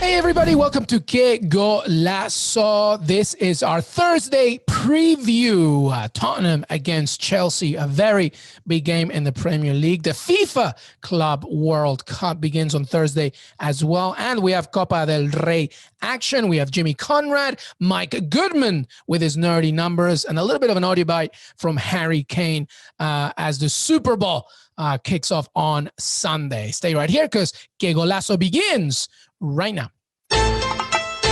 Hey everybody, welcome to Qué Golazo. This is our Thursday preview. Tottenham against Chelsea, a very big game in the Premier League. The FIFA Club World Cup begins on Thursday as well. And we have Copa del Rey action. We have Jimmy Conrad, Mike Goodman with his nerdy numbers, and a little bit of an audio bite from Harry Kane as the Super Bowl kicks off on Sunday. Stay right here because Qué Golazo begins right now.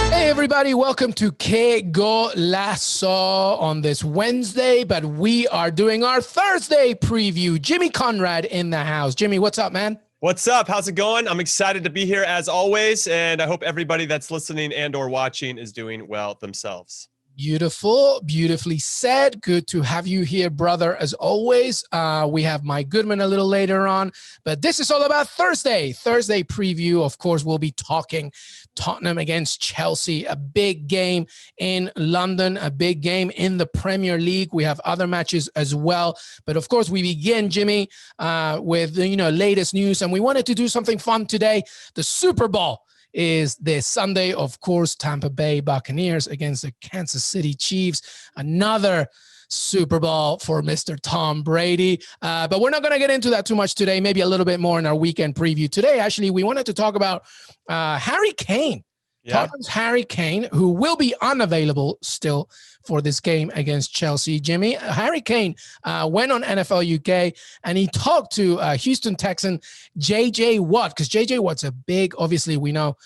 Hey everybody, welcome to Qué Golazo on this Wednesday, but we are doing our Thursday preview. Jimmy Conrad in the house. Jimmy, what's up, man? What's up? How's it going? I'm excited to be here as always, and I hope everybody that's listening and or watching is doing well themselves. Beautiful, beautifully said. Good to have you here, brother, as always. We have Mike Goodman a little later on, but this is all about Thursday preview. Of course, we'll be talking Tottenham against Chelsea, a big game in London, a big game in the Premier League. We have other matches as well, but of course, we begin, Jimmy, with the latest news, and we wanted to do something fun today. The Super Bowl is this Sunday, of course. Tampa Bay Buccaneers against the Kansas City Chiefs. Another Super Bowl for Mr. Tom Brady. But we're not going to get into that too much today, maybe a little bit more in our weekend preview. Today, actually, we wanted to talk about Harry Kane. Tottenham's Harry Kane, who will be unavailable still for this game against Chelsea. Jimmy, Harry Kane went on NFL UK and he talked to Houston Texan J.J. Watt, because J.J. Watt's a big, obviously we know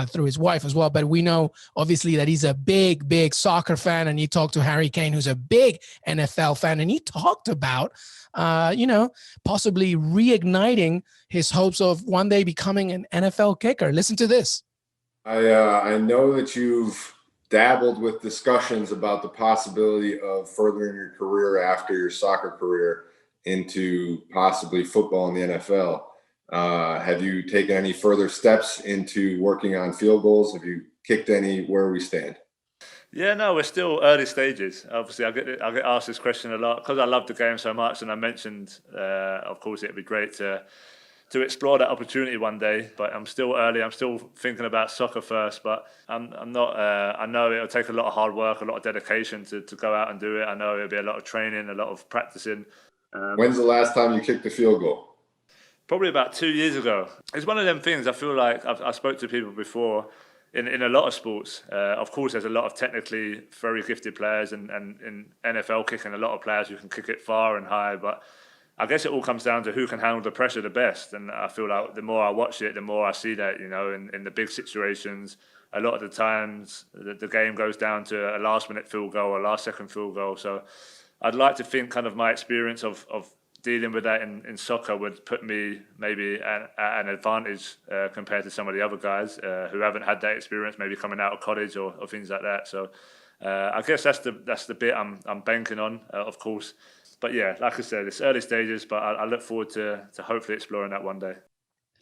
through his wife as well, but we know obviously that he's a big soccer fan, and he talked to Harry Kane, who's a big NFL fan, and he talked about possibly reigniting his hopes of one day becoming an NFL kicker. Listen to this. I know that you've dabbled with discussions about the possibility of furthering your career after your soccer career into possibly football in the NFL. Have you taken any further steps into working on field goals? Have you kicked any? Where we stand? Yeah, no, we're still early stages. Obviously, I get asked this question a lot because I love the game so much, and I mentioned, of course, it'd be great to explore that opportunity one day, but I'm still early. I'm still thinking about soccer first, but I'm not. I know it'll take a lot of hard work, a lot of dedication to go out and do it. I know it'll be a lot of training, a lot of practicing. When's the last time you kicked a field goal? Probably about 2 years ago. It's one of them things. I feel like I spoke to people before in a lot of sports. Of course, there's a lot of technically very gifted players, and in NFL kicking, a lot of players who can kick it far and high, but I guess it all comes down to who can handle the pressure the best. And I feel like the more I watch it, the more I see that, in the big situations, a lot of the times the game goes down to a last-minute field goal or last-second field goal. So I'd like to think kind of my experience of dealing with that in soccer would put me maybe at an advantage compared to some of the other guys who haven't had that experience, maybe coming out of college or things like that. So I guess that's the bit I'm banking on, of course. But yeah, like I said, it's early stages, but I look forward to hopefully exploring that one day.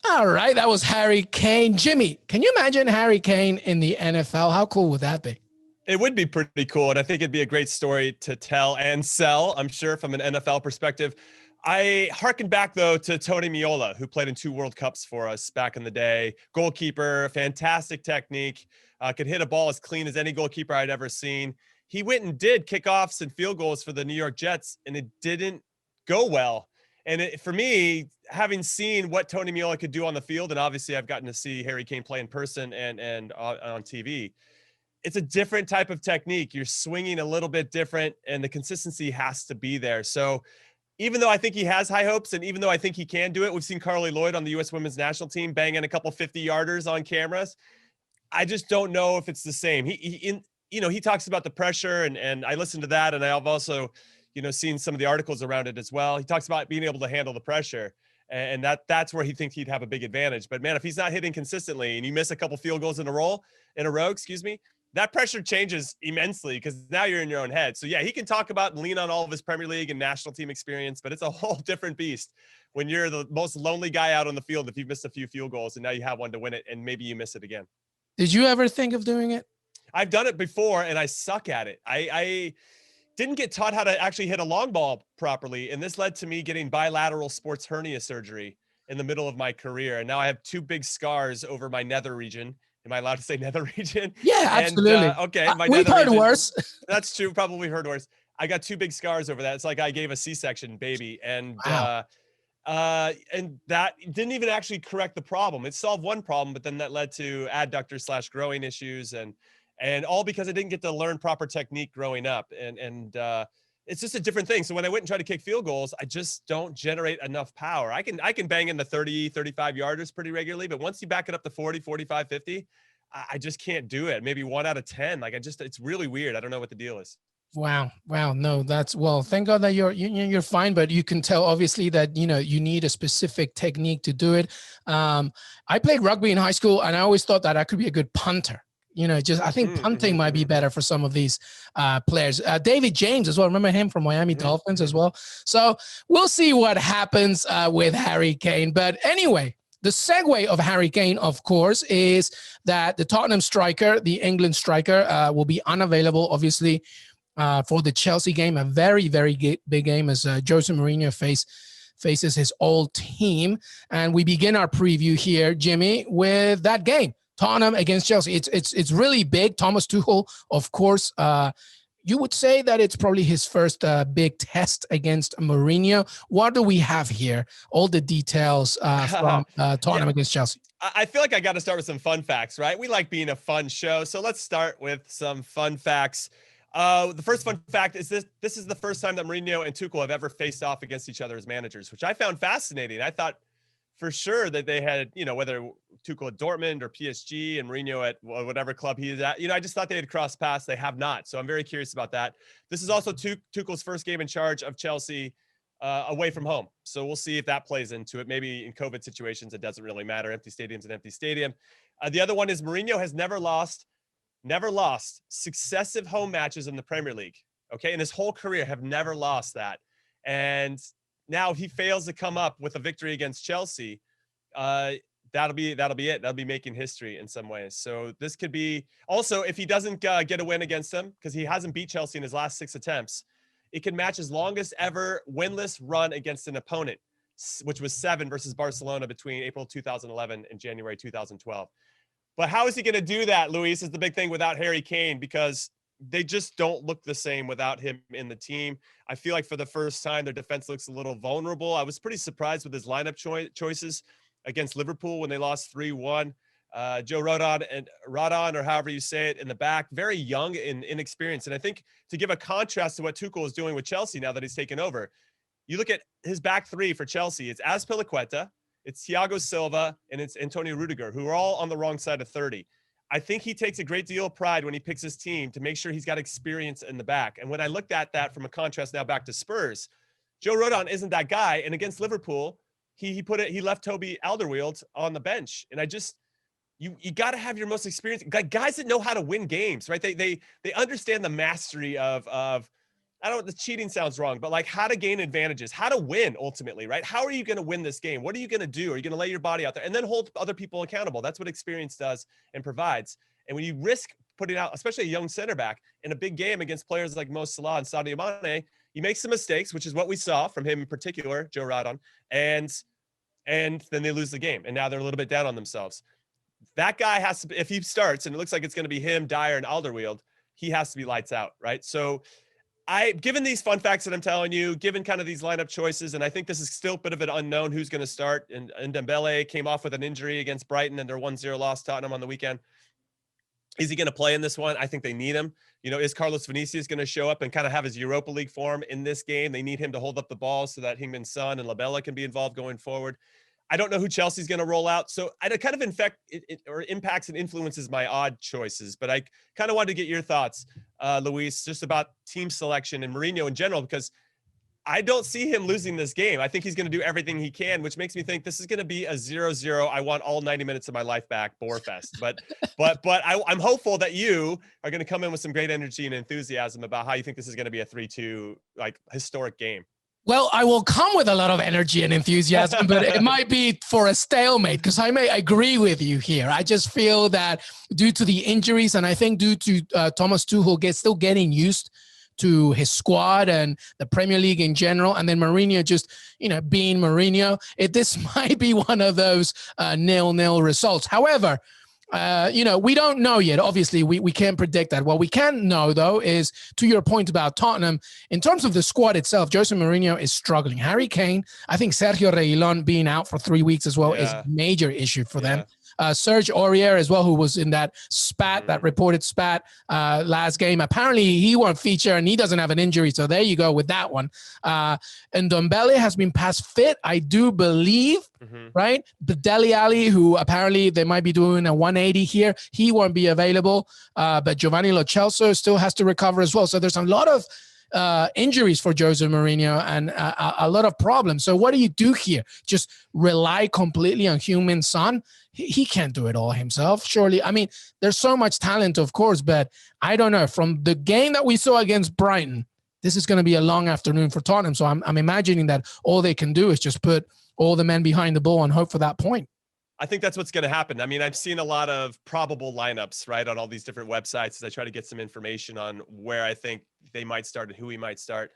All right, that was Harry Kane. Jimmy, can you imagine Harry Kane in the NFL? How cool would that be? It would be pretty cool, and I think it'd be a great story to tell and sell, I'm sure, from an NFL perspective. I harken back, though, to Tony Meola, who played in 2 World Cups for us back in the day. Goalkeeper, fantastic technique, could hit a ball as clean as any goalkeeper I'd ever seen. He went and did kickoffs and field goals for the New York Jets, and it didn't go well. And for me, having seen what Tony Meola could do on the field, and obviously I've gotten to see Harry Kane play in person and on TV, it's a different type of technique. You're swinging a little bit different, and the consistency has to be there. So even though I think he has high hopes, and even though I think he can do it, we've seen Carly Lloyd on the U.S. women's national team banging a couple 50-yarders on cameras. I just don't know if it's the same. He talks about the pressure, and I listened to that, and I've also, seen some of the articles around it as well. He talks about being able to handle the pressure, and that's where he thinks he'd have a big advantage. But man, if he's not hitting consistently and you miss a couple field goals in a row, that pressure changes immensely because now you're in your own head. So yeah, he can talk about and lean on all of his Premier League and national team experience, but it's a whole different beast when you're the most lonely guy out on the field if you've missed a few field goals and now you have one to win it and maybe you miss it again. Did you ever think of doing it? I've done it before and I suck at it. I didn't get taught how to actually hit a long ball properly, and this led to me getting bilateral sports hernia surgery in the middle of my career. And now I have 2 big scars over my nether region Am I allowed to say nether region? Yeah, absolutely. And, okay, my we've nether heard region, worse. That's true. Probably heard worse. I got 2 big scars over that. It's like I gave a C-section baby, and Wow. and that didn't even actually correct the problem. It solved one problem, but then that led to adductor / growing issues, and all because I didn't get to learn proper technique growing up. And it's just a different thing. So when I went and tried to kick field goals, I just don't generate enough power. I can bang in the 30, 35 yarders pretty regularly, but once you back it up to 40, 45, 50, I just can't do it. Maybe 1 out of 10. Like it's really weird. I don't know what the deal is. Wow. No, well, thank God that you're fine, but you can tell obviously that, you need a specific technique to do it. I played rugby in high school, and I always thought that I could be a good punter. I think punting might be better for some of these players. David James as well. Remember him from Miami Dolphins as well. So we'll see what happens with Harry Kane. But anyway, the segue of Harry Kane, of course, is that the Tottenham striker, the England striker, will be unavailable, obviously, for the Chelsea game, a very, very big game as Jose Mourinho faces his old team. And we begin our preview here, Jimmy, with that game, Tottenham against Chelsea. It's really big. Thomas Tuchel, of course, you would say that it's probably his first big test against Mourinho. What do we have here? All the details from Tottenham against Chelsea. I feel like I got to start with some fun facts, right? We like being a fun show. So let's start with some fun facts. The first fun fact is this is the first time that Mourinho and Tuchel have ever faced off against each other as managers, which I found fascinating. I thought for sure that they had, whether Tuchel at Dortmund or PSG and Mourinho at whatever club he is at, I just thought they had crossed paths. They have not. So I'm very curious about that. This is also Tuchel's first game in charge of Chelsea away from home. So we'll see if that plays into it. Maybe in COVID situations, it doesn't really matter. Empty stadium's an empty stadium. The other one is Mourinho has never lost successive home matches in the Premier League. Okay. In his whole career have never lost that. And now he fails to come up with a victory against Chelsea. That'll be it. That'll be making history in some ways. So this could be also, if he doesn't get a win against them, because he hasn't beat Chelsea in his last 6 attempts, it can match his longest ever winless run against an opponent, which was 7 versus Barcelona between April 2011 and January 2012. But how is he going to do that, Luis, is the big thing without Harry Kane, because they just don't look the same without him in the team. I feel like for the first time, their defense looks a little vulnerable. I was pretty surprised with his lineup choices against Liverpool when they lost 3-1. Joe Rodon, or however you say it, in the back, very young and inexperienced. And I think to give a contrast to what Tuchel is doing with Chelsea now that he's taken over, you look at his back 3 for Chelsea. It's Azpilicueta, it's Thiago Silva, and it's Antonio Rudiger, who are all on the wrong side of 30. I think he takes a great deal of pride when he picks his team to make sure he's got experience in the back. And when I looked at that from a contrast now back to Spurs, Joe Rodon isn't that guy. And against Liverpool, he left Toby Alderweireld on the bench. And I just, you got to have your most experienced guys that know how to win games, right? They understand the mastery of the cheating sounds wrong, but like how to gain advantages, how to win ultimately, right? How are you going to win this game? What are you going to do? Are you going to lay your body out there and then hold other people accountable? That's what experience does and provides. And when you risk putting out, especially a young center back in a big game against players like Mo Salah and Sadio Mane, you make some mistakes, which is what we saw from him in particular, Joe Rodon, and then they lose the game. And now they're a little bit down on themselves. That guy has to, if he starts and it looks like it's going to be him, Dyer, and Alderweireld, he has to be lights out, right? So given these fun facts that I'm telling you, given kind of these lineup choices, and I think this is still a bit of an unknown who's going to start. And Dembele came off with an injury against Brighton and their 1-0 loss Tottenham on the weekend. Is he going to play in this one? I think they need him. Is Carlos Vinicius going to show up and kind of have his Europa League form in this game? They need him to hold up the ball so that Heung-min Son and Labella can be involved going forward. I don't know who Chelsea's going to roll out. So it kind of impacts and influences my odd choices. But I kind of wanted to get your thoughts, Luis, just about team selection and Mourinho in general, because I don't see him losing this game. I think he's going to do everything he can, which makes me think this is going to be a 0-0. I want all 90 minutes of my life back, bore fest. But I'm hopeful that you are going to come in with some great energy and enthusiasm about how you think this is going to be a 3-2 like historic game. Well, I will come with a lot of energy and enthusiasm, but it might be for a stalemate, because I may agree with you here. I just feel that due to the injuries, and I think due to Thomas Tuchel still getting used to his squad and the Premier League in general, and then Mourinho just, being Mourinho, this might be one of those 0-0 results. However, We don't know yet. Obviously, we can't predict that. What we can know, though, is to your point about Tottenham, in terms of the squad itself, Jose Mourinho is struggling. Harry Kane, I think Sergio Reguilón being out for 3 weeks as well is a major issue for them. Serge Aurier as well, who was in that spat, that reported spat last game. Apparently, he won't feature and he doesn't have an injury. So there you go with that one. And Ndombele has been past fit, I do believe, right? But Dele Alli, who apparently they might be doing a 180 here, he won't be available. But Giovanni Lo Celso still has to recover as well. So there's a lot of injuries for Jose Mourinho and a lot of problems. So what do you do here? Just rely completely on Heung-min Son? He can't do it all himself, surely. I mean, there's so much talent, of course, but I don't know. From the game that we saw against Brighton, this is going to be a long afternoon for Tottenham. So I'm imagining that all they can do is just put all the men behind the ball and hope for that point. I think that's what's going to happen. I mean, I've seen a lot of probable lineups, right, on all these different websites as I try to get some information on where I think they might start and who he might start.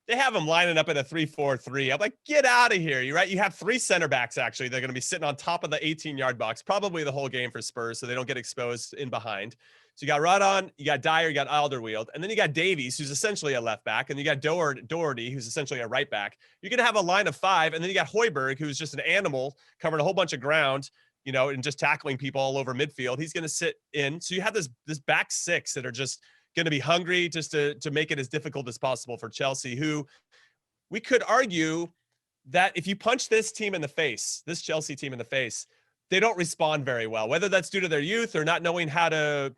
They have them lining up in a 3-4-3. I'm like, get out of here. You're right. You have 3 center backs, actually. They're going to be sitting on top of the 18-yard box, probably the whole game for Spurs, so they don't get exposed in behind. So you got Rodon, you got Dyer, you got Alderweireld, and then you got Davies, who's essentially a left back, and you got Doherty, who's essentially a right back. You're going to have a line of 5, and then you got Højbjerg, who's just an animal, covering a whole bunch of ground, and just tackling people all over midfield. He's going to sit in. So you have this back 6 that are just going to be hungry just to make it as difficult as possible for Chelsea, who we could argue that if you punch this team in the face, this Chelsea team in the face, they don't respond very well, whether that's due to their youth or not knowing how to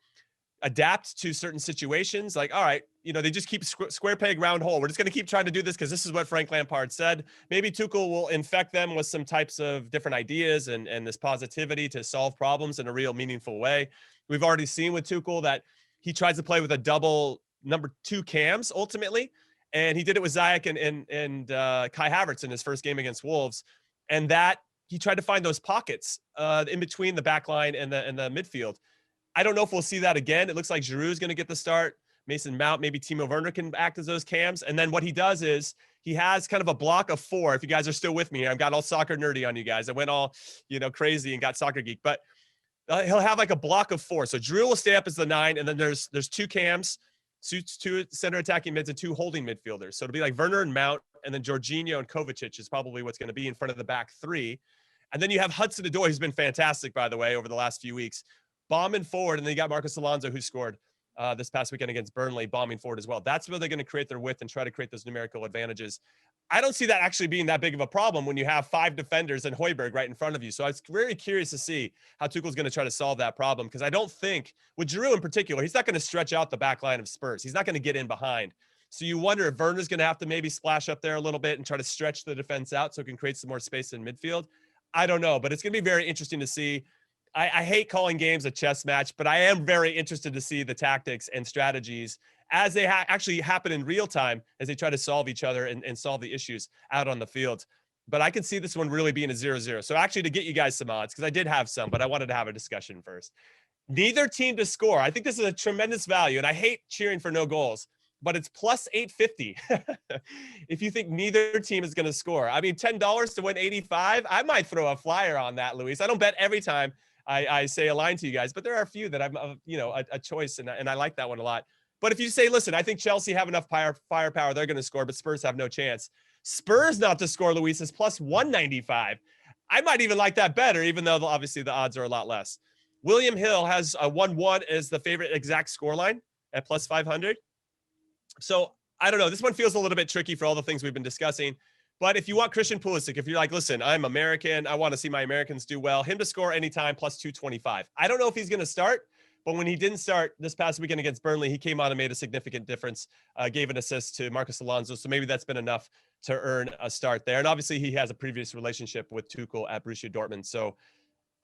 adapt to certain situations. Like, all right, they just keep square peg round hole. We're just going to keep trying to do this because this is what Frank Lampard said. Maybe Tuchel will infect them with some types of different ideas and this positivity to solve problems in a real meaningful way. We've already seen with Tuchel that he tries to play with a double number 2 cams ultimately. And he did it with Ziyech and Kai Havertz in his first game against Wolves. And that he tried to find those pockets in between the back line and the midfield. I don't know if we'll see that again. It looks like Giroud is going to get the start. Mason Mount, maybe Timo Werner can act as those cams. And then what he does is he has kind of a block of 4. If you guys are still with me here, I've got all soccer nerdy on you guys. I went all, crazy and got soccer geek, but he'll have like a block of 4. So Giroud will stay up as the 9. And then there's 2 cams, 2 center attacking mids and 2 holding midfielders. So it'll be like Werner and Mount, and then Jorginho and Kovacic is probably what's going to be in front of the back 3. And then you have Hudson-Odoi, who's been fantastic, by the way, over the last few weeks, bombing forward. And then you got Marcos Alonso, who scored this past weekend against Burnley, bombing forward as well. That's where they're going to create their width and try to create those numerical advantages. I don't see that actually being that big of a problem when you have 5 defenders and Højbjerg right in front of you. So I was very curious to see how Tuchel's going to try to solve that problem, because I don't think, with Giroud in particular, he's not going to stretch out the back line of Spurs. He's not going to get in behind. So you wonder if Werner's going to have to maybe splash up there a little bit and try to stretch the defense out so it can create some more space in midfield. I don't know, but it's going to be very interesting to see. I hate calling games a chess match, but I am very interested to see the tactics and strategies as they actually happen in real time as they try to solve each other and solve the issues out on the field. But I can see this one really being a 0-0. So actually, to get you guys some odds, because I did have some, but I wanted to have a discussion first. Neither team to score. I think this is a tremendous value, and I hate cheering for no goals, but it's plus 850 if you think neither team is going to score. I mean, $10 to win 85. I might throw a flyer on that, Luis. I don't bet every time I say a line to you guys, but there are a few that I'm, a choice, and I like that one a lot. But if you say, listen, I think Chelsea have enough firepower, they're going to score, but Spurs have no chance. Spurs not to score, Luis, is plus 195. I might even like that better, even though obviously the odds are a lot less. William Hill has a 1-1 as the favorite exact scoreline at plus 500. So I don't know. This one feels a little bit tricky for all the things we've been discussing. But if you want Christian Pulisic, if you're like, listen, I'm American, I want to see my Americans do well, him to score anytime, plus 225. I don't know if he's going to start, but when he didn't start this past weekend against Burnley, he came on and made a significant difference, gave an assist to Marcos Alonso. So maybe that's been enough to earn a start there. And obviously he has a previous relationship with Tuchel at Borussia Dortmund. So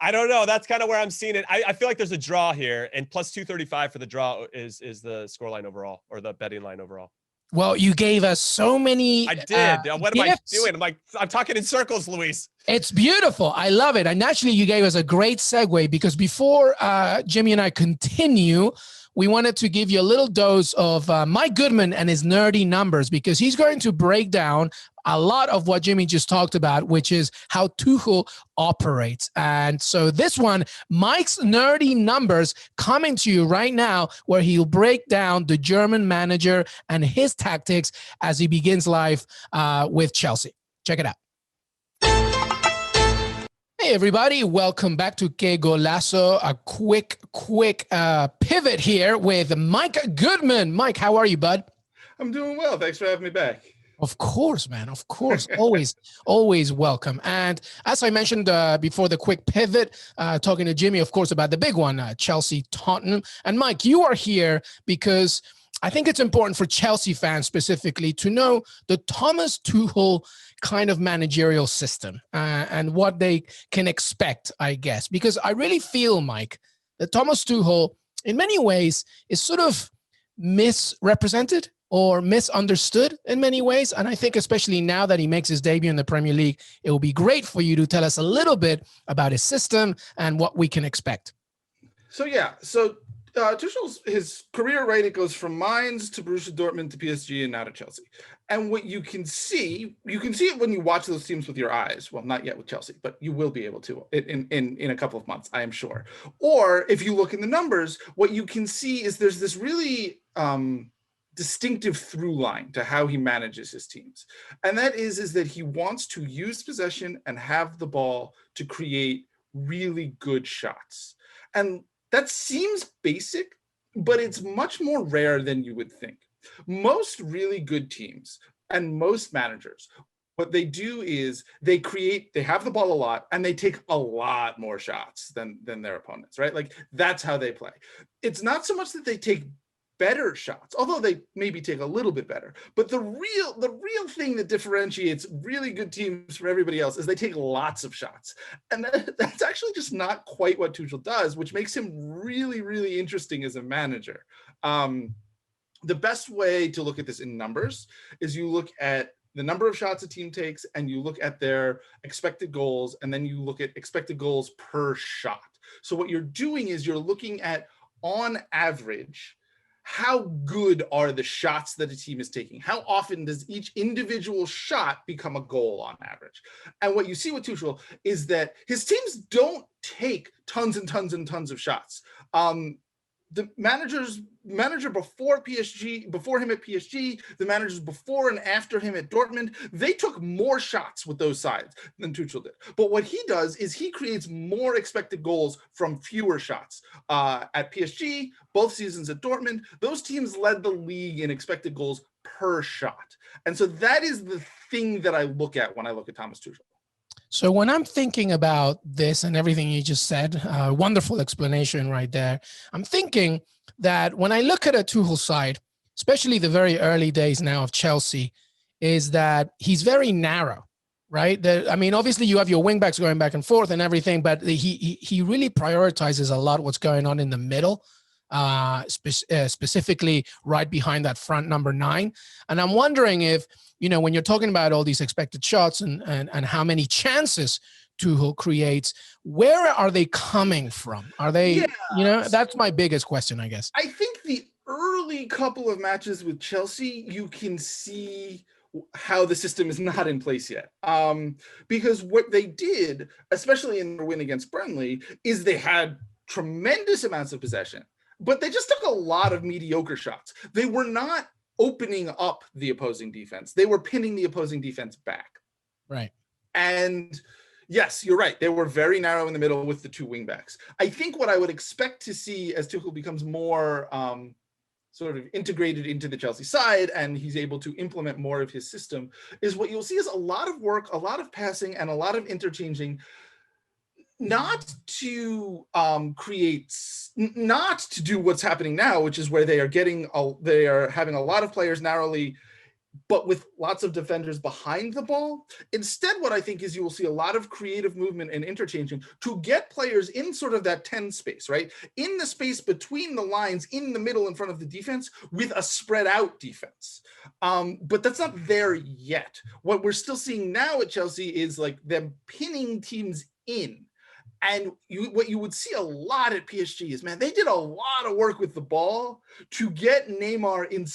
I don't know. That's kind of where I'm seeing it. I feel like there's a draw here, and plus 235 for the draw is the scoreline overall, or the betting line overall. Well, you gave us so many. I did. What am I doing? I'm talking in circles, Luis. It's beautiful. I love it. And actually, you gave us a great segue, because before Jimmy and I continue, we wanted to give you a little dose of Mike Goodman and his nerdy numbers, because he's going to break down a lot of what Jimmy just talked about, which is how Tuchel operates. And so this one, Mike's nerdy numbers coming to you right now, where he'll break down the German manager and his tactics as he begins life with Chelsea. Check it out. Hey, everybody. Welcome back to Qué Golazo. A quick pivot here with Mike Goodman. Mike, how are you, bud? I'm doing well. Thanks for having me back. Of course, man. Of course. Always welcome. And as I mentioned before the quick pivot, talking to Jimmy, of course, about the big one, Chelsea, Tottenham. And Mike, you are here because I think it's important for Chelsea fans specifically to know the Thomas Tuchel kind of managerial system and what they can expect, I guess. Because I really feel, Mike, that Thomas Tuchel, in many ways, is sort of misrepresented or misunderstood in many ways. And I think especially now that he makes his debut in the Premier League, it will be great for you to tell us a little bit about his system and what we can expect. So Tuchel's, his career, right, it goes from Mainz to Borussia Dortmund to PSG and now to Chelsea. And what you can see it when you watch those teams with your eyes. Well, not yet with Chelsea, but you will be able to in a couple of months, I am sure. Or if you look in the numbers, what you can see is there's this really distinctive through line to how he manages his teams. And that is that he wants to use possession and have the ball to create really good shots. And that seems basic, but it's much more rare than you would think. Most really good teams and most managers, what they do is they have the ball a lot and they take a lot more shots than their opponents, right? Like that's how they play. It's not so much that they take better shots, although they maybe take a little bit better. But the real thing that differentiates really good teams from everybody else is they take lots of shots. And that's actually just not quite what Tuchel does, which makes him really, really interesting as a manager. The best way to look at this in numbers is you look at the number of shots a team takes and you look at their expected goals, and then you look at expected goals per shot. So what you're doing is you're looking at, on average, how good are the shots that a team is taking? How often does each individual shot become a goal on average? And what you see with Tuchel is that his teams don't take tons and tons and tons of shots. The manager before him at PSG, the managers before and after him at Dortmund, they took more shots with those sides than Tuchel did. But what he does is he creates more expected goals from fewer shots. At PSG, both seasons at Dortmund, those teams led the league in expected goals per shot. And so that is the thing that I look at when I look at Thomas Tuchel. So when I'm thinking about this and everything you just said, wonderful explanation right there. I'm thinking that when I look at a Tuchel side, especially the very early days now of Chelsea, is that he's very narrow, right? I mean, obviously you have your wingbacks going back and forth and everything, but he really prioritizes a lot what's going on in the middle, specifically right behind that front number 9. And I'm wondering if, when you're talking about all these expected shots and how many chances Tuchel creates, where are they coming from? Are they, that's my biggest question, I guess. I think the early couple of matches with Chelsea, you can see how the system is not in place yet. Because what they did, especially in their win against Burnley, is they had tremendous amounts of possession, but they just took a lot of mediocre shots. They were not opening up the opposing defense. They were pinning the opposing defense back. Right. And yes, you're right. They were very narrow in the middle with the 2 wingbacks. I think what I would expect to see as Tuchel becomes more sort of integrated into the Chelsea side and he's able to implement more of his system is what you'll see is a lot of work, a lot of passing, and a lot of interchanging, not to not to do what's happening now, which is where they are having a lot of players narrowly, but with lots of defenders behind the ball. Instead, what I think is you will see a lot of creative movement and interchanging to get players in sort of that 10 space, right? In the space between the lines, in the middle in front of the defense with a spread out defense. But that's not there yet. What we're still seeing now at Chelsea is like them pinning teams in. And what you would see a lot at PSG is, man, they did a lot of work with the ball to get Neymar in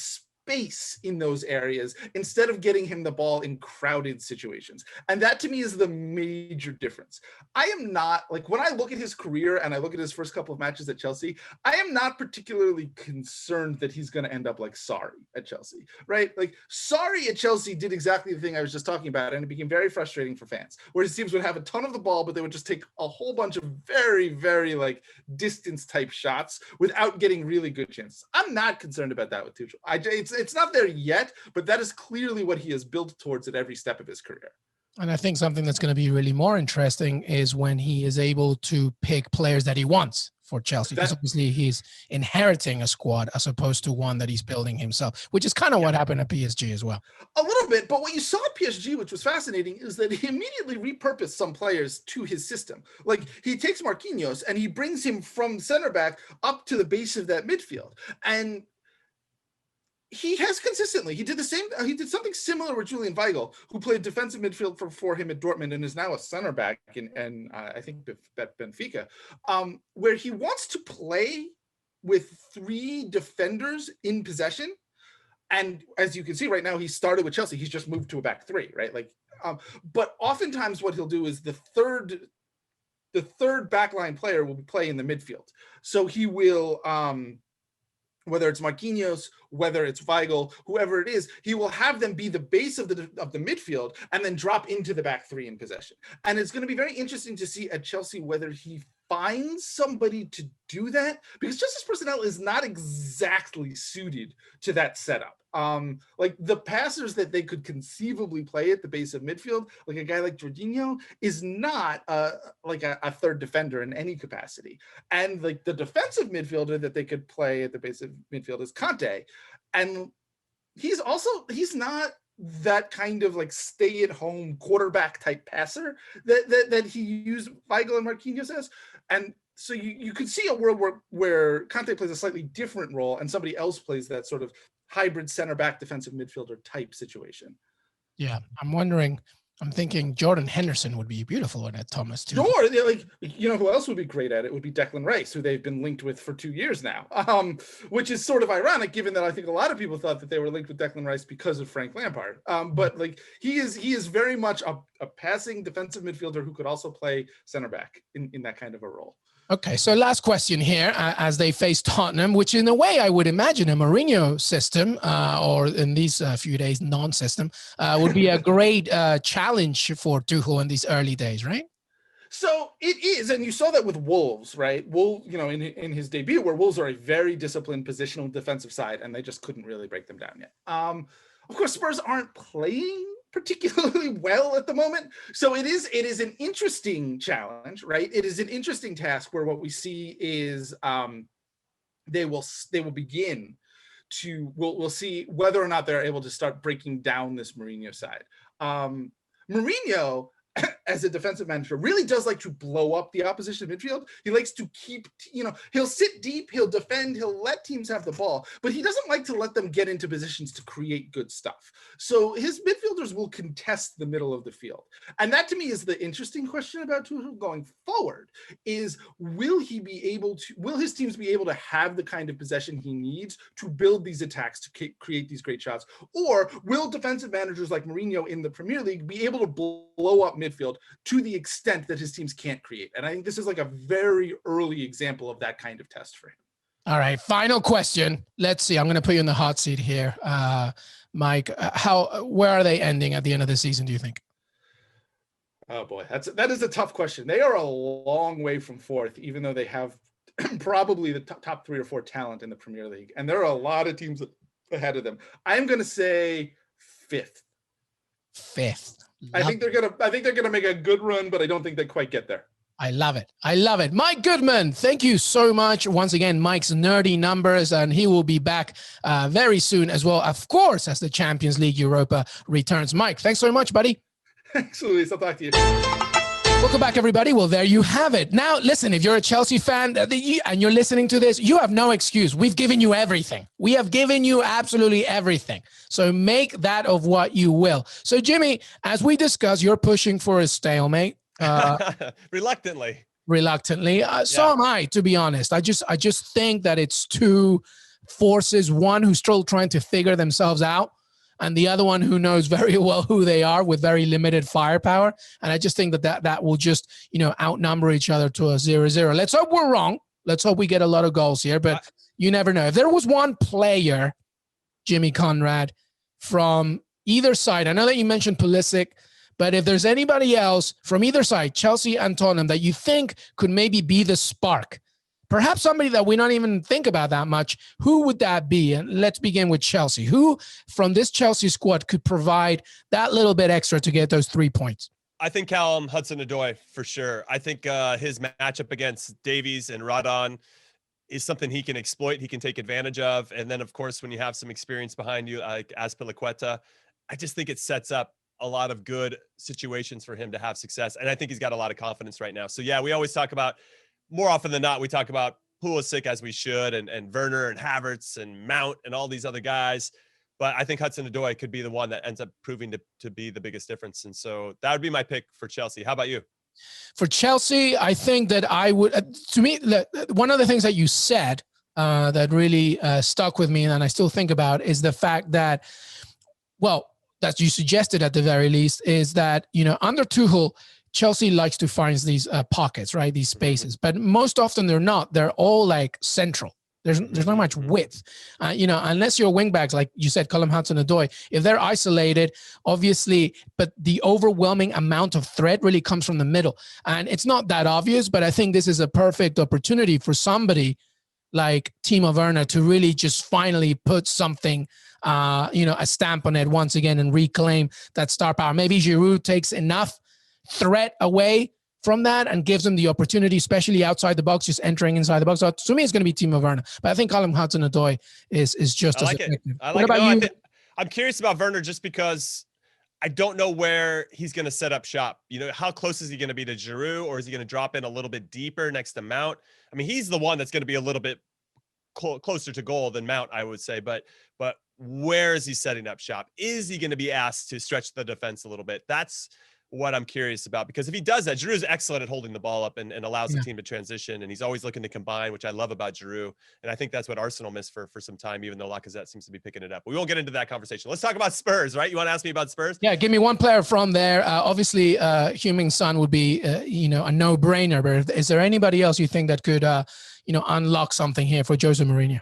space in those areas instead of getting him the ball in crowded situations. And that to me is the major difference. I am not, like, when I look at his career and I look at his first couple of matches at Chelsea, I am not particularly concerned that he's going to end up like Sarri at Chelsea, right? Like, Sarri at Chelsea did exactly the thing I was just talking about, and it became very frustrating for fans, where his teams would have a ton of the ball, but they would just take a whole bunch of very, very like distance type shots without getting really good chances. I'm not concerned about that with Tuchel. It's not there yet, but that is clearly what he has built towards at every step of his career. And I think something that's going to be really more interesting is when he is able to pick players that he wants for Chelsea, because obviously he's inheriting a squad as opposed to one that he's building himself, which is kind of what happened at PSG as well. A little bit, but what you saw at PSG, which was fascinating, is that he immediately repurposed some players to his system. Like, he takes Marquinhos and he brings him from center back up to the base of that midfield. And he has consistently, he did something similar with Julian Weigl, who played defensive midfield for him at Dortmund and is now a center back in I think at Benfica, where he wants to play with 3 defenders in possession. And as you can see right now, he started with Chelsea. He's just moved to a back 3, right? Like, but oftentimes what he'll do is the third backline player will play in the midfield. So he will, whether it's Marquinhos, whether it's Weigl, whoever it is, he will have them be the base of the midfield and then drop into the back 3 in possession. And it's going to be very interesting to see at Chelsea whether he finds somebody to do that, because just his personnel is not exactly suited to that setup. Like, the passers that they could conceivably play at the base of midfield, like a guy like Jorginho, is not like a third defender in any capacity. And like the defensive midfielder that they could play at the base of midfield is Conte. And he's not that kind of like stay-at-home quarterback type passer that he used Weigl and Marquinhos as. And so you could see a world where Conte plays a slightly different role and somebody else plays that sort of hybrid center back defensive midfielder type situation. Yeah, I'm thinking Jordan Henderson would be beautiful in it, Thomas, too. Sure, like, you know who else would be great at it would be Declan Rice, who they've been linked with for 2 years now, which is sort of ironic given that I think a lot of people thought that they were linked with Declan Rice because of Frank Lampard. But like, he is very much a passing defensive midfielder who could also play center back in that kind of a role. Okay, so last question here, as they face Tottenham, which in a way I would imagine a Mourinho system, or in these few days, non-system, would be a great challenge for Tuchel in these early days, right? So it is, and you saw that with Wolves, right? In his debut, where Wolves are a very disciplined positional defensive side, and they just couldn't really break them down yet. Of course, Spurs aren't playing particularly well at the moment. So it is an interesting challenge, right? It is an interesting task where what we see is they will begin to, we'll see whether or not they're able to start breaking down this Mourinho side. Mourinho, as a defensive manager, really does like to blow up the opposition midfield. He likes to keep, he'll sit deep, he'll defend, he'll let teams have the ball, but he doesn't like to let them get into positions to create good stuff. So his midfielders will contest the middle of the field. And that to me is the interesting question about Tuchel going forward, is will his teams be able to have the kind of possession he needs to build these attacks to create these great shots? Or will defensive managers like Mourinho in the Premier League be able to blow up midfield to the extent that his teams can't create? And I think this is like a very early example of that kind of test for him. All right, final question. Let's see. I'm going to put you in the hot seat here, Mike. Where are they ending at the end of the season, do you think? Oh boy, that is a tough question. They are a long way from fourth, even though they have probably the top 3 or 4 talent in the Premier League, and there are a lot of teams ahead of them. I'm going to say fifth. I think they're gonna make a good run, but I don't think they quite get there. I love it. Mike Goodman, thank you so much. Once again, Mike's nerdy numbers, and he will be back very soon as well, of course, as the Champions League Europa returns. Mike, thanks so much, buddy. Thanks, Luis. I'll talk to you. Welcome back, everybody. Well, there you have it. Now, listen, if you're a Chelsea fan and you're listening to this, you have no excuse. We've given you everything. We have given you absolutely everything. So make that of what you will. So, Jimmy, as we discussed, you're pushing for a stalemate. Reluctantly. So am I, to be honest. I just think that it's too forces, one who's still trying to figure themselves out, and the other one who knows very well who they are with very limited firepower. And I just think that will just, outnumber each other to a 0-0. Let's hope we're wrong. Let's hope we get a lot of goals here, but you never know. If there was one player, Jimmy Conrad, from either side, I know that you mentioned Pulisic, but if there's anybody else from either side, Chelsea and Tottenham, that you think could maybe be the spark, perhaps somebody that we don't even think about that much, who would that be? And let's begin with Chelsea. Who from this Chelsea squad could provide that little bit extra to get those 3 points? I think Callum Hudson-Odoi for sure. I think his matchup against Davies and Rodon is something he can exploit, he can take advantage of. And then, of course, when you have some experience behind you, like Azpilicueta, I just think it sets up a lot of good situations for him to have success. And I think he's got a lot of confidence right now. So, yeah, we always talk about, more often than not, we talk about Pulisic, as we should, and Werner and Havertz and Mount and all these other guys. But I think Hudson-Odoi could be the one that ends up proving to be the biggest difference. And so that would be my pick for Chelsea. How about you? For Chelsea, I think that I would, to me, one of the things that you said that really stuck with me and I still think about is the fact that, well, that you suggested at the very least, is that, under Tuchel, Chelsea likes to find these pockets, right? These spaces, but most often they're not. They're all like central. There's not much width, unless you're wingbacks, like you said, Callum Hudson-Odoi. If they're isolated, obviously, but the overwhelming amount of threat really comes from the middle. And it's not that obvious, but I think this is a perfect opportunity for somebody like Timo Werner to really just finally put something, a stamp on it once again and reclaim that star power. Maybe Giroud takes enough threat away from that and gives them the opportunity, especially outside the box, just entering inside the box. So to me, it's going to be Timo Werner. But I think Callum Hudson-Odoi is just as effective. What about you? I'm curious about Werner just because I don't know where he's going to set up shop. How close is he going to be to Giroud, or is he going to drop in a little bit deeper next to Mount? I mean, he's the one that's going to be a little bit closer to goal than Mount, I would say. But where is he setting up shop? Is he going to be asked to stretch the defense a little bit? That's what I'm curious about, because if he does that, Giroud is excellent at holding the ball up and allows the team to transition, and he's always looking to combine, which I love about Giroud. And I think that's what Arsenal missed for some time, even though Lacazette seems to be picking it up. But we won't get into that conversation. Let's talk about Spurs, right? You want to ask me about Spurs? Yeah, give me one player from there. Obviously, Heung-min Son would be, a no-brainer. But is there anybody else you think that could, unlock something here for Jose Mourinho?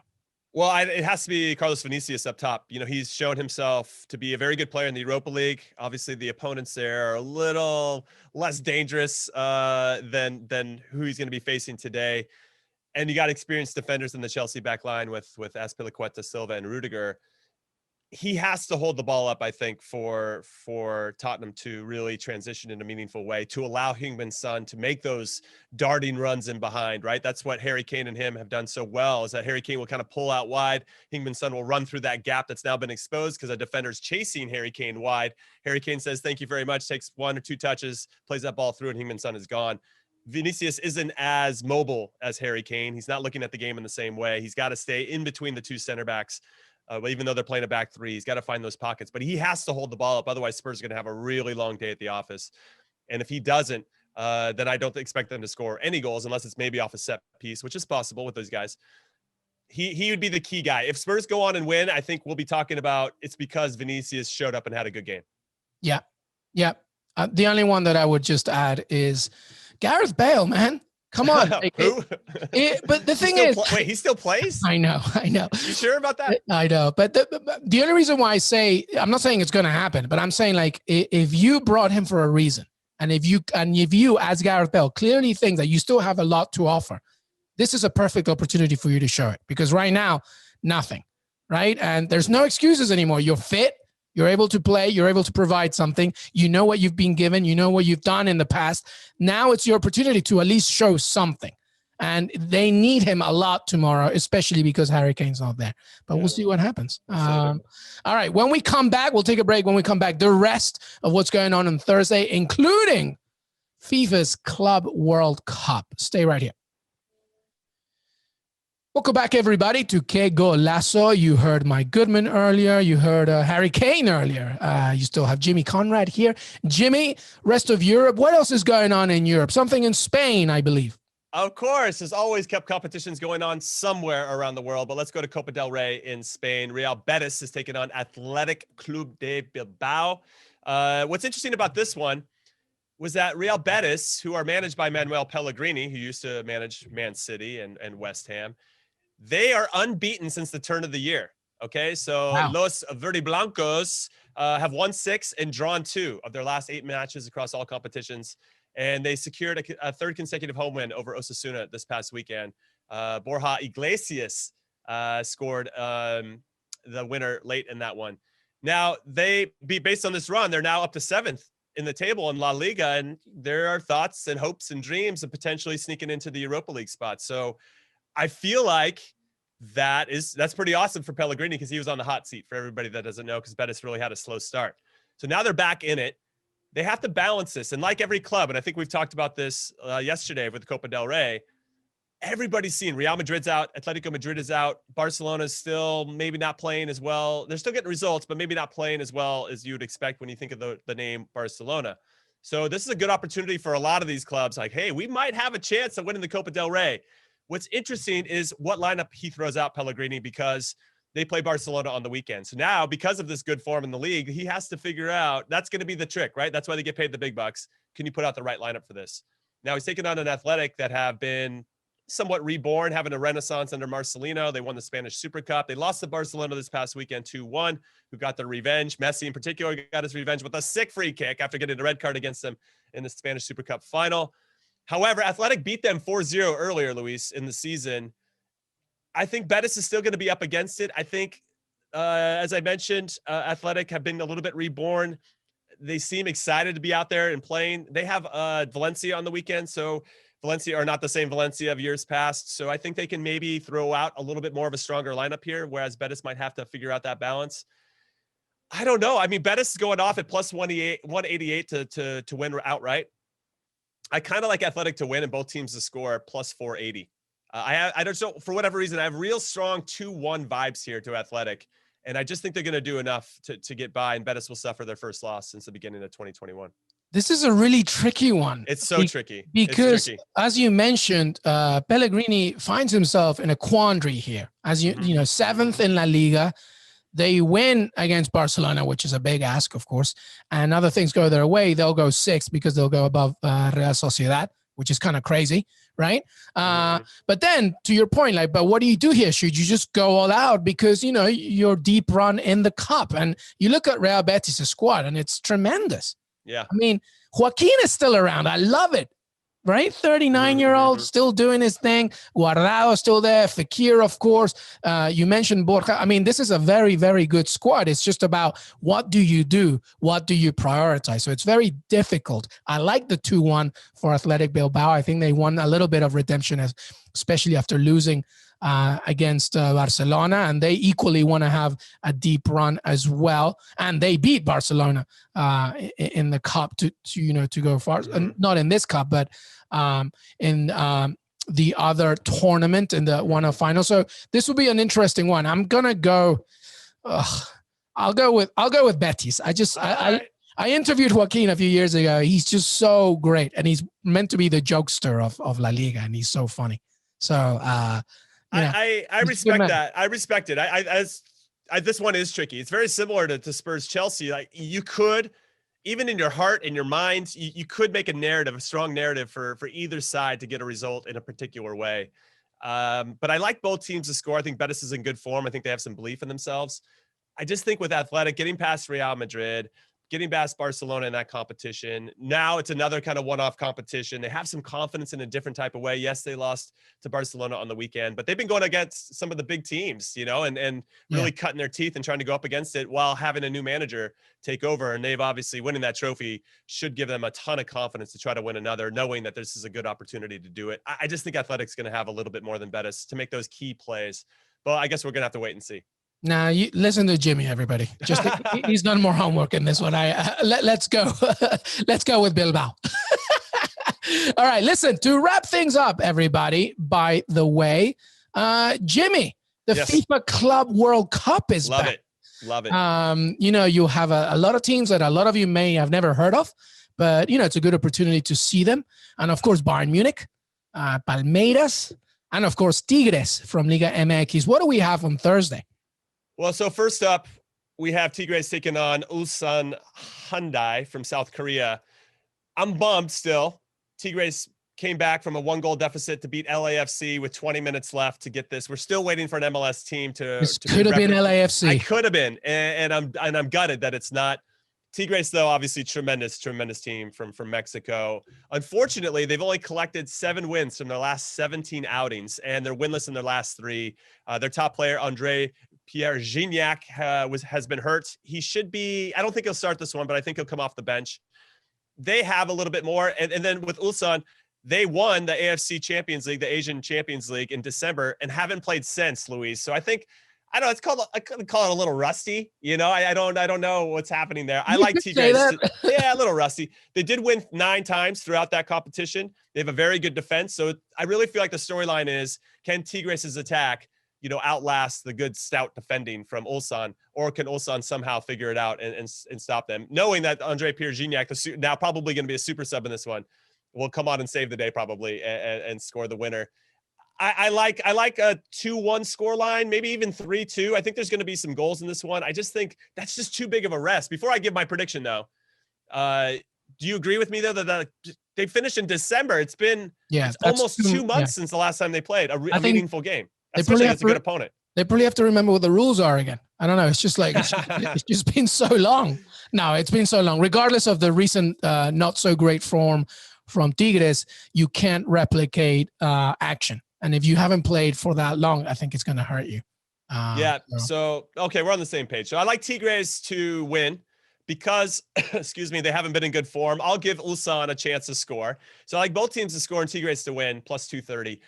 Well, it has to be Carlos Vinicius up top. He's shown himself to be a very good player in the Europa League. Obviously, the opponents there are a little less dangerous than who he's going to be facing today. And you got experienced defenders in the Chelsea back line with Azpilicueta, Silva, and Rudiger. He has to hold the ball up, I think, for Tottenham to really transition in a meaningful way, to allow Heung-min Son to make those darting runs in behind, right? That's what Harry Kane and him have done so well, is that Harry Kane will kind of pull out wide. Heung-min Son will run through that gap that's now been exposed because a defender's chasing Harry Kane wide. Harry Kane says, thank you very much, takes 1 or 2 touches, plays that ball through, and Heung-min Son is gone. Vinicius isn't as mobile as Harry Kane. He's not looking at the game in the same way. He's got to stay in between the two center backs. Even though they're playing a back three, he's got to find those pockets, but he has to hold the ball up. Otherwise, Spurs are going to have a really long day at the office. And if he doesn't, then I don't expect them to score any goals unless it's maybe off a set piece, which is possible with those guys. He would be the key guy. If Spurs go on and win, I think we'll be talking about it's because Vinicius showed up and had a good game. Yeah. Yeah. The only one that I would just add is Gareth Bale, man. Come on. But the thing is, wait, he still plays? I know. You sure about that? I know. But the only reason why I say, I'm not saying it's going to happen, but I'm saying, like, if you brought him for a reason, and if you as Gareth Bale clearly think that you still have a lot to offer, this is a perfect opportunity for you to show it, because right now, nothing, right? And there's no excuses anymore. You're fit. You're able to play. You're able to provide something. You know what you've been given. You know what you've done in the past. Now it's your opportunity to at least show something. And they need him a lot tomorrow, especially because Harry Kane's not there. But we'll see what happens. All right. When we come back, we'll take a break. When we come back, the rest of what's going on Thursday, including FIFA's Club World Cup. Stay right here. Welcome back, everybody, to Qué Golazo. You heard Mike Goodman earlier. You heard Harry Kane earlier. You still have Jimmy Conrad here. Jimmy, rest of Europe. What else is going on in Europe? Something in Spain, I believe. Of course, there's always kept competitions going on somewhere around the world, but let's go to Copa del Rey in Spain. Real Betis is taking on Athletic Club de Bilbao. What's interesting about this one was that Real Betis, who are managed by Manuel Pellegrini, who used to manage Man City and West Ham, they are unbeaten since the turn of the year. Okay, so Wow. Los Verdiblancos have won 6 and drawn 2 of their last 8 matches across all competitions. And they secured a third consecutive home win over Osasuna this past weekend. Borja Iglesias scored the winner late in that one. Now, based on this run, they're now up to 7th in the table in La Liga, and there are thoughts and hopes and dreams of potentially sneaking into the Europa League spot. So I feel like that's pretty awesome for Pellegrini, because he was on the hot seat, for everybody that doesn't know, because Betis really had a slow start. So now they're back in it. They have to balance this. And like every club, and I think we've talked about this yesterday with Copa del Rey, everybody's seen Real Madrid's out, Atletico Madrid is out, Barcelona's still maybe not playing as well. They're still getting results, but maybe not playing as well as you would expect when you think of the name Barcelona. So this is a good opportunity for a lot of these clubs. Like, hey, we might have a chance of winning the Copa del Rey. What's interesting is what lineup he throws out, Pellegrini, because they play Barcelona on the weekend. So now, because of this good form in the league, he has to figure out, that's going to be the trick, right? That's why they get paid the big bucks. Can you put out the right lineup for this? Now he's taking on an Athletic that have been somewhat reborn, having a renaissance under Marcelino. They won the Spanish Super Cup. They lost to Barcelona this past weekend 2-1, who got their revenge. Messi in particular got his revenge with a sick free kick after getting a red card against them in the Spanish Super Cup final. However, Athletic beat them 4-0 earlier, Luis, in the season. I think Betis is still going to be up against it. I think, as I mentioned, Athletic have been a little bit reborn. They seem excited to be out there and playing. They have Valencia on the weekend, so Valencia are not the same Valencia of years past. So I think they can maybe throw out a little bit more of a stronger lineup here, whereas Betis might have to figure out that balance. I don't know. I mean, Betis is going off at plus 188 to win outright. I kind of like Athletic to win and both teams to score plus 480. I don't know, for whatever reason, I have real strong 2-1 vibes here to Athletic, and I just think they're going to do enough to get by, and Betis will suffer their first loss since the beginning of 2021. This is a really tricky one. It's so tricky. Because, as you mentioned, Pellegrini finds himself in a quandary here. As you know, 7th in La Liga. They win against Barcelona, which is a big ask, of course, and other things go their way. They'll go 6th because they'll go above Real Sociedad, which is kind of crazy, right? But then, to your point, but what do you do here? Should you just go all out because, you're deep run in the cup? And you look at Real Betis' squad, and it's tremendous. Yeah. I mean, Joaquin is still around. I love it, right? 39-year-old, still doing his thing. Guardado still there. Fekir, of course. You mentioned Borja. I mean, this is a very, very good squad. It's just about what do you do? What do you prioritize? So it's very difficult. I like the 2-1 for Athletic Bilbao. I think they won a little bit of redemption, especially after losing against Barcelona, and they equally want to have a deep run as well. And they beat Barcelona in the cup to go far. Not in this cup, but in the other tournament in the one of final. So this will be an interesting one. I'm gonna go. I'll go with Betis. I interviewed Joaquin a few years ago. He's just so great, and he's meant to be the jokester of La Liga, and he's so funny. So. I respect that. I respect it. This one is tricky. It's very similar to Spurs Chelsea. Like, you could, even in your heart and your mind, you could make a strong narrative for either side to get a result in a particular way. But I like both teams to score. I think Betis is in good form. I think they have some belief in themselves. I just think with Athletic getting past Real Madrid, getting past Barcelona in that competition. Now it's another kind of one-off competition. They have some confidence in a different type of way. Yes, they lost to Barcelona on the weekend, but they've been going against some of the big teams, and really cutting their teeth and trying to go up against it while having a new manager take over. And they've obviously winning that trophy should give them a ton of confidence to try to win another, knowing that this is a good opportunity to do it. I just think Athletic's going to have a little bit more than Betis to make those key plays. But I guess we're going to have to wait and see. Now, you listen to Jimmy, everybody. Just he's done more homework in this one. Let's go. Let's go with Bilbao. All right, listen, to wrap things up, everybody, by the way, Jimmy, the FIFA Club World Cup is back. Love it. You have a lot of teams that a lot of you may have never heard of, but, it's a good opportunity to see them. And, of course, Bayern Munich. But, Real Madrid, Barcelona, Atletico Madrid, Real Sociedad, Palmeiras, and of course, Tigres from Liga MX. What do we have on Thursday? Well, so first up, we have Tigres taking on Ulsan Hyundai from South Korea. I'm bummed still. Tigres came back from a 1-goal deficit to beat LAFC with 20 minutes left to get this. We're still waiting for an MLS team to. This could have been LAFC. I could have been, and I'm gutted that it's not. Tigres, though, obviously tremendous team from Mexico. Unfortunately, they've only collected 7 wins from their last 17 outings, and they're winless in their last 3. Their top player, Andre Pierre Gignac, has been hurt. He should be. I don't think he'll start this one, but I think he'll come off the bench. They have a little bit more, and then with Ulsan, they won the AFC Champions League, the Asian Champions League in December, and haven't played since, Luis. So I think. I don't know. I could call it a little rusty. You know, I don't know what's happening there. I like Tigres. Yeah, a little rusty. They did win 9 times throughout that competition. They have a very good defense. So I really feel like the storyline is, can Tigres' attack, outlast the good stout defending from Ulsan, or can Ulsan somehow figure it out and stop them? Knowing that Andre Pierre Gignac, now probably going to be a super sub in this one, will come on and save the day probably and score the winner. I like a 2-1 scoreline, maybe even 3-2. I think there's going to be some goals in this one. I just think that's just too big of a rest. Before I give my prediction, though, do you agree with me, though, that they finished in December? It's been almost 2 months since the last time they played a meaningful game, especially against a good opponent. They probably have to remember what the rules are again. I don't know. It's just like it's just been so long. No, it's been so long. Regardless of the recent not so great form from Tigres, you can't replicate action. And if you haven't played for that long, I think it's going to hurt you. So, okay, we're on the same page. So I like Tigres to win because, excuse me, they haven't been in good form. I'll give Ulsan a chance to score. So I like both teams to score and Tigres to win, plus 230.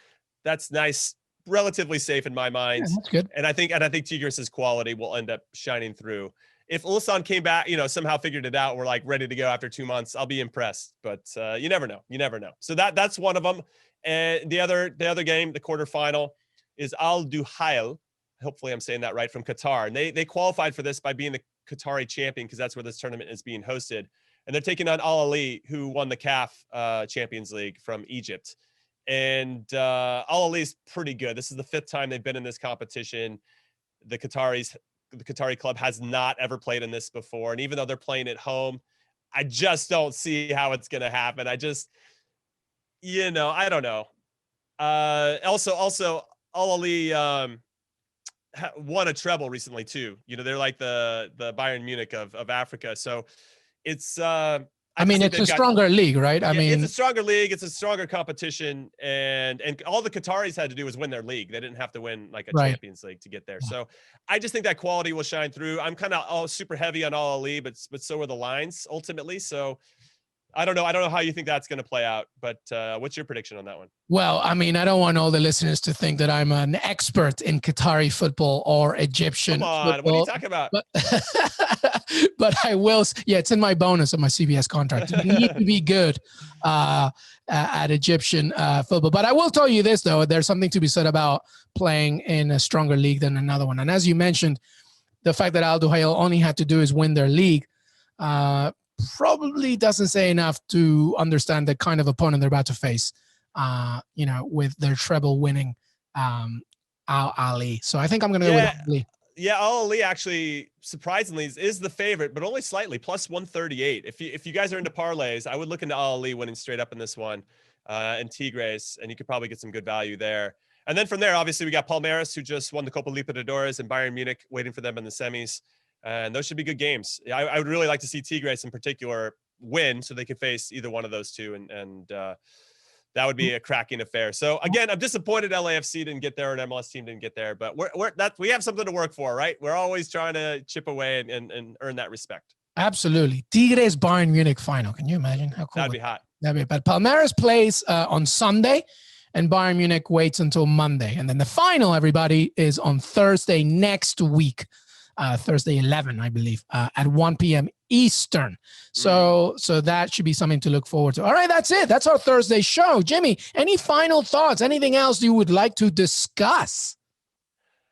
That's nice, relatively safe in my mind. Yeah, that's good. And I think Tigres' quality will end up shining through. If Ulsan came back, somehow figured it out, we're like ready to go after 2 months, I'll be impressed. But you never know. You never know. So that's one of them. And the other game, the quarterfinal, is Al Duhail. Hopefully I'm saying that right, from Qatar. And they qualified for this by being the Qatari champion because that's where this tournament is being hosted. And they're taking on Al Ahly, who won the CAF Champions League from Egypt. And Al Ahly's pretty good. This is the 5th time they've been in this competition. The Qatari club has not ever played in this before. And even though they're playing at home, I just don't see how it's going to happen. I don't know. Also, Al Ahly won a treble recently too. They're like the Bayern Munich of Africa. So it's. It's a stronger league, right? It's a stronger league. It's a stronger competition, and all the Qataris had to do was win their league. They didn't have to win like a Champions League to get there. So I just think that quality will shine through. I'm kind of super heavy on Al Ahly, but so are the lines ultimately. So. I don't know how you think that's going to play out, but what's your prediction on that one? Well, I don't want all the listeners to think that I'm an expert in Qatari football or Egyptian football. What are you talking about? But I will. Yeah, it's in my bonus of my CBS contract. You need to be good at Egyptian football. But I will tell you this, though. There's something to be said about playing in a stronger league than another one. And as you mentioned, the fact that Al Duhail only had to do is win their league probably doesn't say enough to understand the kind of opponent they're about to face, with their treble winning Al Ahly. So I think I'm going to go with Al Ahly. Yeah, Al Ahly actually, surprisingly, is the favorite, but only slightly, plus 138. If you guys are into parlays, I would look into Al Ahly winning straight up in this one, and Tigres, and you could probably get some good value there. And then from there, obviously, we got Palmeiras, who just won the Copa Libertadores, and Bayern Munich waiting for them in the semis. And those should be good games. I would really like to see Tigres in particular win so they could face either one of those two. And that would be a cracking affair. So again, I'm disappointed LAFC didn't get there and MLS team didn't get there, but we have something to work for, right? We're always trying to chip away and earn that respect. Absolutely. Tigres Bayern Munich final. Can you imagine how cool? That'd be hot. But Palmeiras plays on Sunday and Bayern Munich waits until Monday. And then the final, everybody, is on Thursday next week. Thursday 11, I believe, at 1 p.m. Eastern. So that should be something to look forward to. All right, that's it. That's our Thursday show. Jimmy, any final thoughts? Anything else you would like to discuss?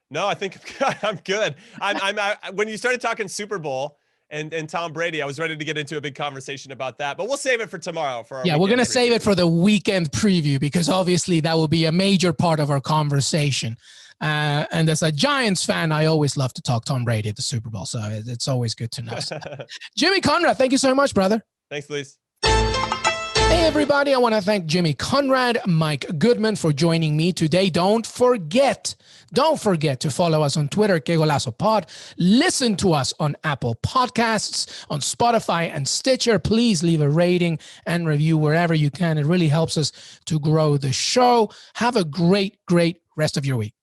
No, I think I'm good. I'm when you started talking Super Bowl and Tom Brady. I was ready to get into a big conversation about that, but we'll save it for tomorrow. For our we're going to weekend save preview. it for the weekend preview, because obviously that will be a major part of our conversation. And as a Giants fan, I always love to talk Tom Brady at the Super Bowl, so it's always good to know. Jimmy Conrad, thank you so much, brother. Thanks, Luis. Hey, everybody. I want to thank Jimmy Conrad, Mike Goodman for joining me today. Don't forget to follow us on Twitter, Qué Golazo Pod. Listen to us on Apple Podcasts, on Spotify and Stitcher. Please leave a rating and review wherever you can. It really helps us to grow the show. Have a great rest of your week.